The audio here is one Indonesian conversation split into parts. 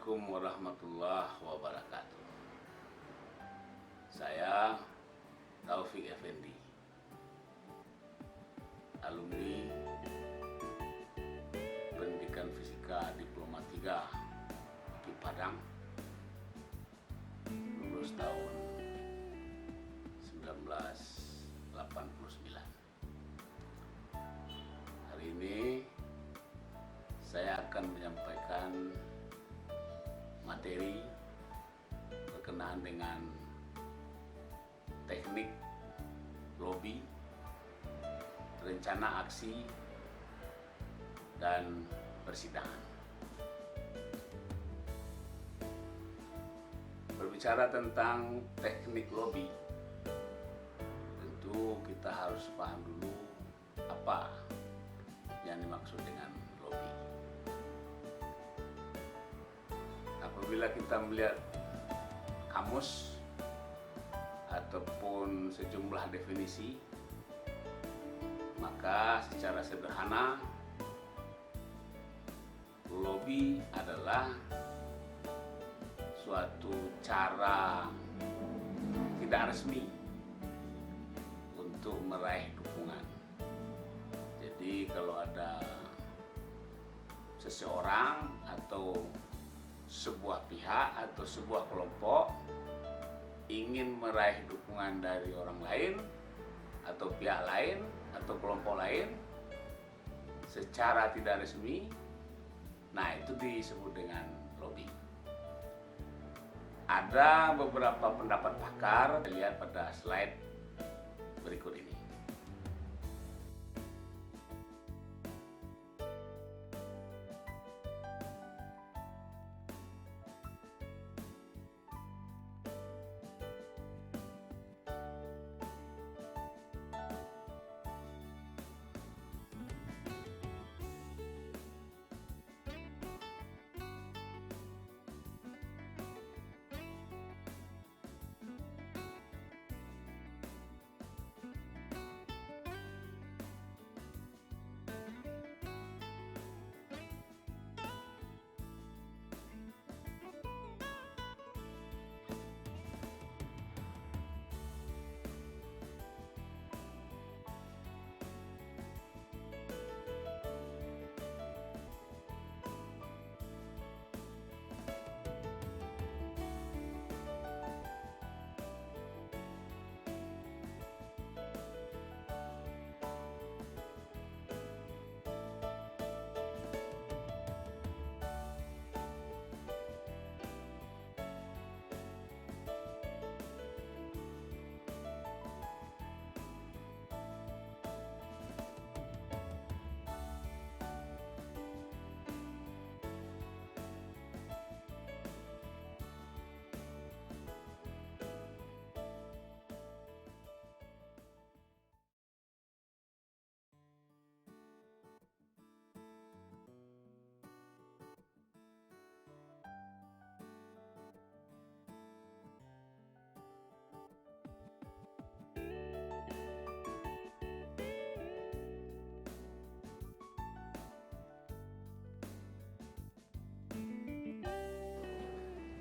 Assalamualaikum warahmatullahi wabarakatuh. Saya Taufik Effendi, alumni Pendidikan Fisika Diploma 3 di Padang, lulus tahun 1989. Hari ini saya akan menyampaikan materi berkenaan dengan teknik lobi, rencana aksi, dan persidangan. Berbicara tentang teknik lobi, tentu kita harus paham dulu apa yang dimaksud dengan lobi. Apabila kita melihat kamus ataupun sejumlah definisi, maka secara sederhana lobi adalah suatu cara tidak resmi untuk meraih dukungan. Jadi kalau ada seseorang atau sebuah pihak atau sebuah kelompok ingin meraih dukungan dari orang lain atau pihak lain atau kelompok lain secara tidak resmi, nah itu disebut dengan lobi. Ada beberapa pendapat pakar, lihat pada slide berikut ini.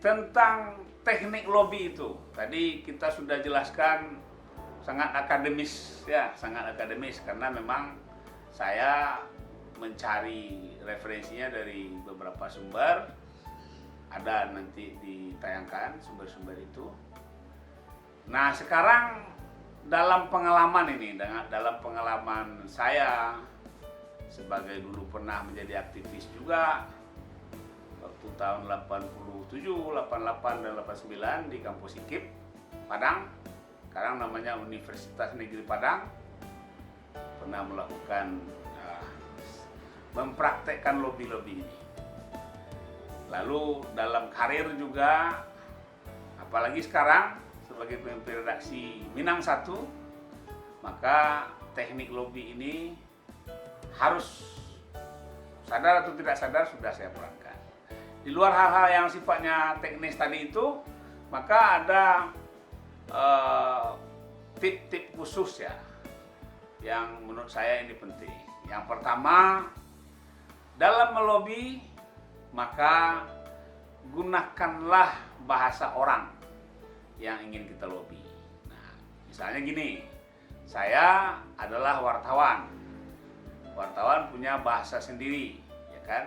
Tentang teknik lobi itu, tadi kita sudah jelaskan sangat akademis ya, sangat akademis karena memang saya mencari referensinya dari beberapa sumber, ada nanti ditayangkan sumber-sumber itu. Nah sekarang dalam pengalaman ini, dalam pengalaman saya sebagai dulu pernah menjadi aktivis juga waktu tahun 87, 88, dan 89 di kampus IKIP Padang, sekarang namanya Universitas Negeri Padang, pernah melakukan mempraktekkan lobi-lobi ini. Lalu dalam karir juga, apalagi sekarang sebagai pemimpin redaksi Minang 1, maka teknik lobi ini harus sadar atau tidak sadar sudah saya perankan. Di luar hal-hal yang sifatnya teknis tadi itu, maka ada tip-tip khusus ya, yang menurut saya ini penting. Yang pertama, dalam melobi maka gunakanlah bahasa orang yang ingin kita lobby. Nah, misalnya gini, saya adalah wartawan. Wartawan punya bahasa sendiri, ya kan?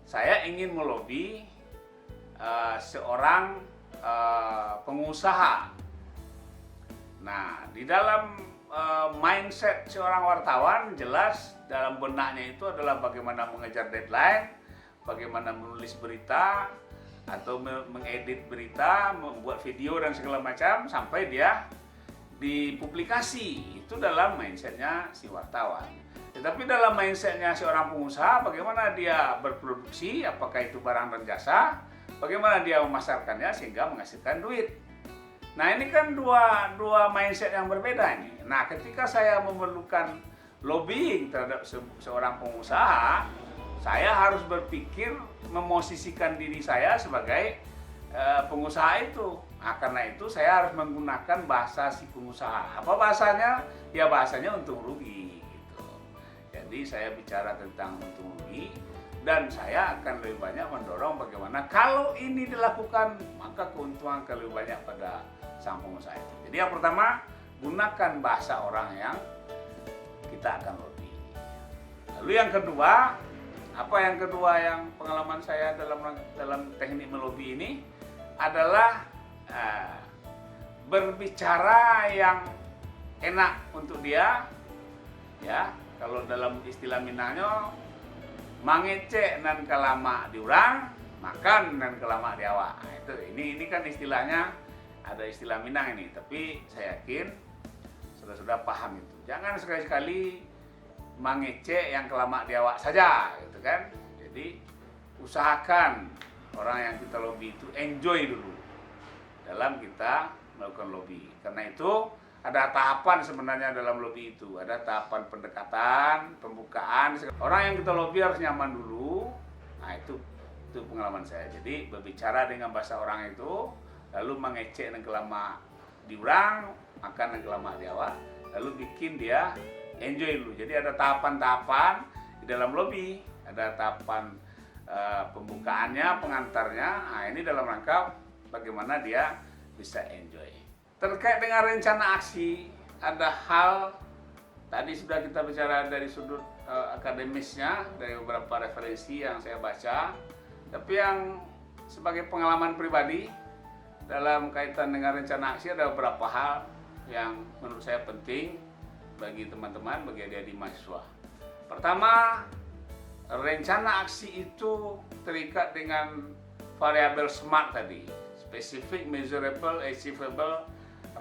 Saya ingin melobi seorang pengusaha. Nah, di dalam mindset seorang wartawan, jelas dalam benaknya itu adalah bagaimana mengejar deadline, bagaimana menulis berita atau mengedit berita, membuat video dan segala macam sampai dia dipublikasi. Itu dalam mindsetnya si wartawan. Tetapi dalam mindsetnya seorang pengusaha, bagaimana dia berproduksi, apakah itu barang dan jasa, bagaimana dia memasarkannya sehingga menghasilkan duit. Nah, ini kan dua mindset yang berbeda ini. Nah, ketika saya memerlukan lobbying terhadap seorang pengusaha, saya harus berpikir memosisikan diri saya sebagai pengusaha itu. Nah, karena itu saya harus menggunakan bahasa si pengusaha. Apa bahasanya? Ya bahasanya untung rugi gitu. Jadi saya bicara tentang untung rugi dan saya akan lebih banyak mendorong bagaimana kalau ini dilakukan maka keuntungan akan lebih banyak pada sang pengusaha itu. Jadi yang pertama, gunakan bahasa orang yang kita akan lobby. Lalu yang kedua, apa yang kedua yang pengalaman saya dalam teknik melobi ini adalah berbicara yang enak untuk dia, ya. Kalau dalam istilah Minangnya, mangece nan kalama diurang, makan dan kelama di awak. Nah, itu ini kan istilahnya, ada istilah Minang ini, tapi saya yakin sudah paham itu. Jangan sekali-sekali mangece yang kelama di awak saja, gitu kan. Jadi usahakan orang yang kita lobby itu enjoy dulu dalam kita melakukan lobby. Karena itu ada tahapan sebenarnya dalam lobby itu. Ada tahapan pendekatan, pembukaan. Orang yang kita lobby harus nyaman dulu. Nah, itu pengalaman saya. Jadi berbicara dengan bahasa orang itu, lalu mengecek dan kelama diurang, makan dan kelama di awak, lalu bikin dia enjoy dulu. Jadi ada tahapan-tahapan di dalam lobby. Ada tahapan pembukaannya, pengantarnya. Nah, ini dalam rangka bagaimana dia bisa enjoy. Terkait dengan rencana aksi, ada hal tadi sudah kita bicara dari sudut akademisnya, dari beberapa referensi yang saya baca. Tapi yang sebagai pengalaman pribadi dalam kaitan dengan rencana aksi, ada beberapa hal yang menurut saya penting bagi teman-teman, bagi adik-adik mahasiswa. Pertama, rencana aksi itu terikat dengan variabel SMART tadi. Specific, measurable, achievable,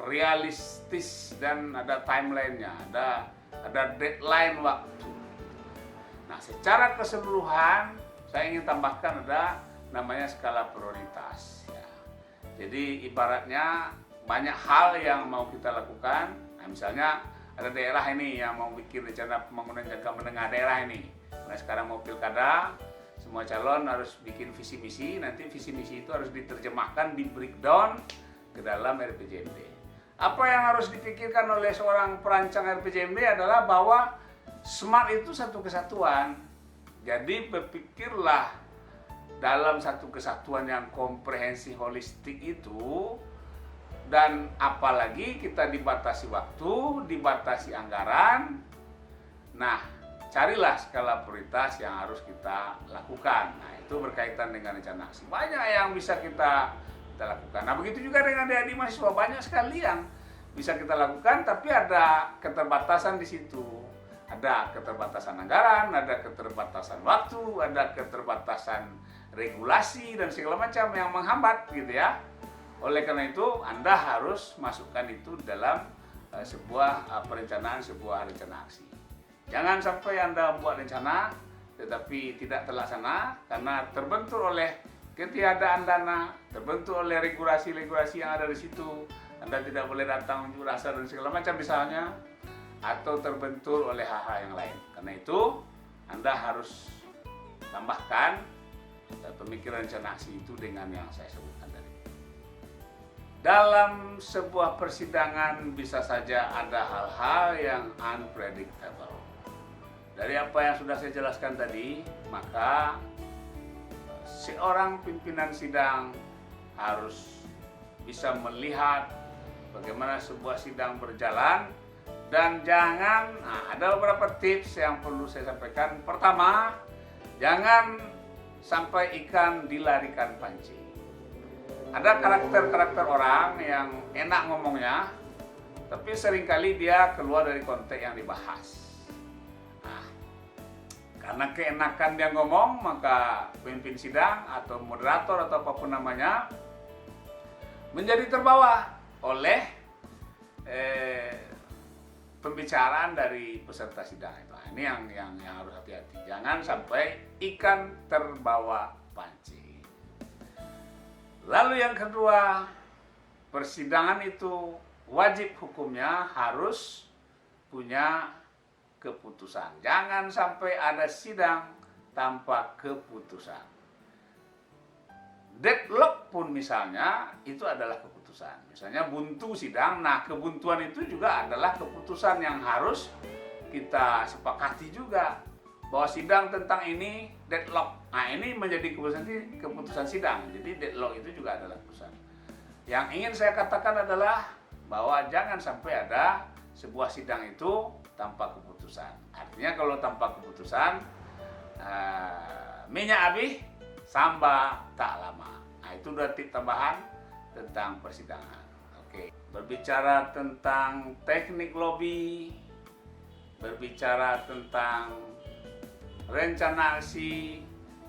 realistis, dan ada timeline-nya, ada deadline waktu. Nah, secara keseluruhan saya ingin tambahkan ada namanya skala prioritas. Ya. Jadi ibaratnya banyak hal yang mau kita lakukan. Nah, misalnya ada daerah ini yang mau bikin rencana pembangunan jangka menengah daerah ini. Nah, sekarang mau pilkada, semua calon harus bikin visi misi. Nanti visi misi itu harus diterjemahkan, di breakdown ke dalam RPJMD. Apa yang harus dipikirkan oleh seorang perancang RPJMD adalah bahwa SMART itu satu kesatuan. Jadi berpikirlah dalam satu kesatuan yang komprehensif holistik itu. Dan apalagi kita dibatasi waktu, dibatasi anggaran. Nah, carilah skala prioritas yang harus kita lakukan. Nah, itu berkaitan dengan rencana aksi. Banyak yang bisa kita lakukan. Nah, begitu juga dengan adik-adik mahasiswa, banyak sekali yang bisa kita lakukan, tapi ada keterbatasan di situ. Ada keterbatasan anggaran, ada keterbatasan waktu, ada keterbatasan regulasi dan segala macam yang menghambat gitu ya. Oleh karena itu, Anda harus masukkan itu dalam sebuah perencanaan, sebuah rencana aksi. Jangan sampai Anda membuat rencana tetapi tidak terlaksana karena terbentur oleh ketiadaan dana, terbentur oleh regulasi-regulasi yang ada di situ. Anda tidak boleh datang unjuk rasa dan segala macam misalnya, atau terbentur oleh hal-hal yang lain. Karena itu, Anda harus tambahkan pemikiran rencana aksi itu dengan yang saya sebutkan tadi. Dalam sebuah persidangan bisa saja ada hal-hal yang unpredictable. Dari apa yang sudah saya jelaskan tadi, maka seorang pimpinan sidang harus bisa melihat bagaimana sebuah sidang berjalan, dan jangan, ada beberapa tips yang perlu saya sampaikan. Pertama, jangan sampai ikan dilarikan pancing. Ada karakter-karakter orang yang enak ngomongnya, tapi seringkali dia keluar dari konteks yang dibahas. Nah, karena keenakan dia ngomong, maka pemimpin sidang atau moderator atau apapun namanya menjadi terbawa oleh pembicaraan dari peserta sidang itu. Nah, ini yang harus hati-hati. Jangan sampai ikan terbawa pancing. Lalu yang kedua, persidangan itu wajib hukumnya harus punya keputusan. Jangan sampai ada sidang tanpa keputusan. Deadlock pun misalnya itu adalah keputusan. Misalnya buntu sidang, nah kebuntuan itu juga adalah keputusan yang harus kita sepakati juga. Bahwa sidang tentang ini deadlock. Nah, ini menjadi keputusan sidang. Jadi deadlock itu juga adalah keputusan. Yang ingin saya katakan adalah bahwa jangan sampai ada sebuah sidang itu tanpa keputusan. Artinya kalau tanpa keputusan, minyak habis, samba tak lama. Nah, itu udah tip tambahan tentang persidangan. Oke. Berbicara tentang teknik lobby, berbicara tentang rencana aksi,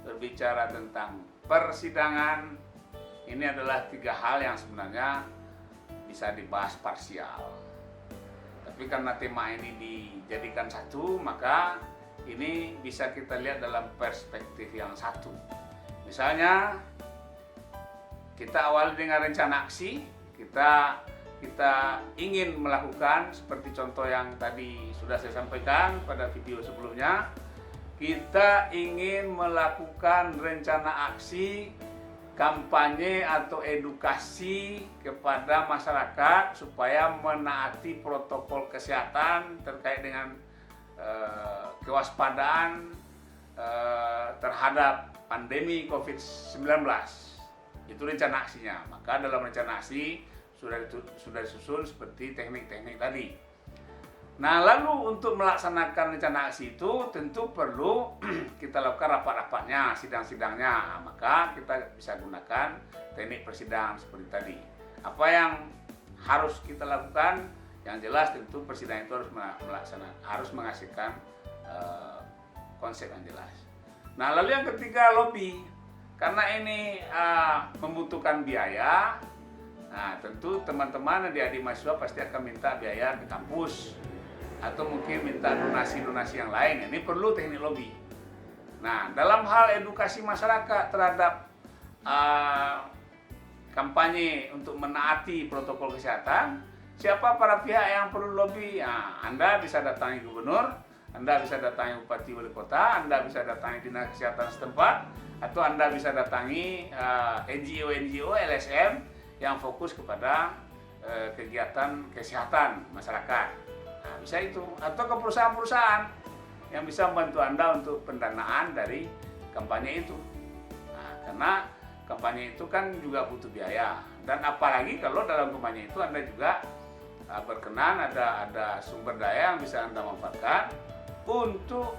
berbicara tentang persidangan, ini adalah 3 hal yang sebenarnya bisa dibahas parsial. Tapi karena tema ini dijadikan satu, maka ini bisa kita lihat dalam perspektif yang satu. Misalnya, kita awali dengan rencana aksi, kita ingin melakukan seperti contoh yang tadi sudah saya sampaikan pada video sebelumnya. Kita ingin melakukan rencana aksi, kampanye atau edukasi kepada masyarakat supaya menaati protokol kesehatan terkait dengan kewaspadaan terhadap pandemi COVID-19. Itu rencana aksinya. Maka dalam rencana aksi sudah disusun seperti teknik-teknik tadi. Nah, lalu untuk melaksanakan rencana aksi itu tentu perlu kita lakukan rapat-rapatnya, sidang-sidangnya. Nah, maka kita bisa gunakan teknik persidangan seperti tadi. Apa yang harus kita lakukan? Yang jelas tentu persidangan itu harus menghasilkan konsep yang jelas. Nah, lalu yang ketiga, lobby. Karena ini membutuhkan biaya, nah tentu teman-teman adik-adik mahasiswa pasti akan minta biaya ke kampus atau mungkin minta donasi-donasi yang lain. Ini perlu teknik lobby. Nah, dalam hal edukasi masyarakat terhadap kampanye untuk menaati protokol kesehatan, siapa para pihak yang perlu lobby? Nah, Anda bisa datangi gubernur, Anda bisa datangi bupati wali kota, Anda bisa datangi dinas kesehatan setempat, atau Anda bisa datangi NGO, LSM yang fokus kepada kegiatan kesehatan masyarakat. Nah, bisa itu, atau ke perusahaan-perusahaan yang bisa membantu Anda untuk pendanaan dari kampanye itu. Nah, karena kampanye itu kan juga butuh biaya, dan apalagi kalau dalam kampanye itu Anda juga berkenan ada sumber daya yang bisa Anda manfaatkan untuk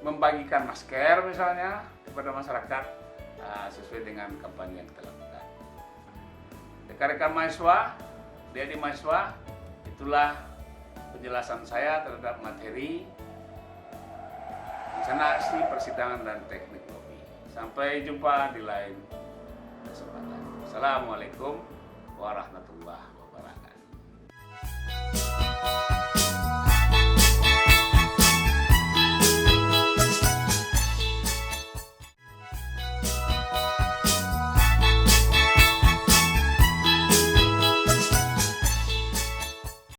membagikan masker misalnya kepada masyarakat sesuai dengan kampanye yang kita lakukan. Rekan-rekan mahasiswa, adik-adik mahasiswa, itulah penjelasan saya terhadap materi rencana aksi, persidangan, dan teknik lobby. Sampai jumpa di lain kesempatan. Assalamualaikum warahmatullahi wabarakatuh.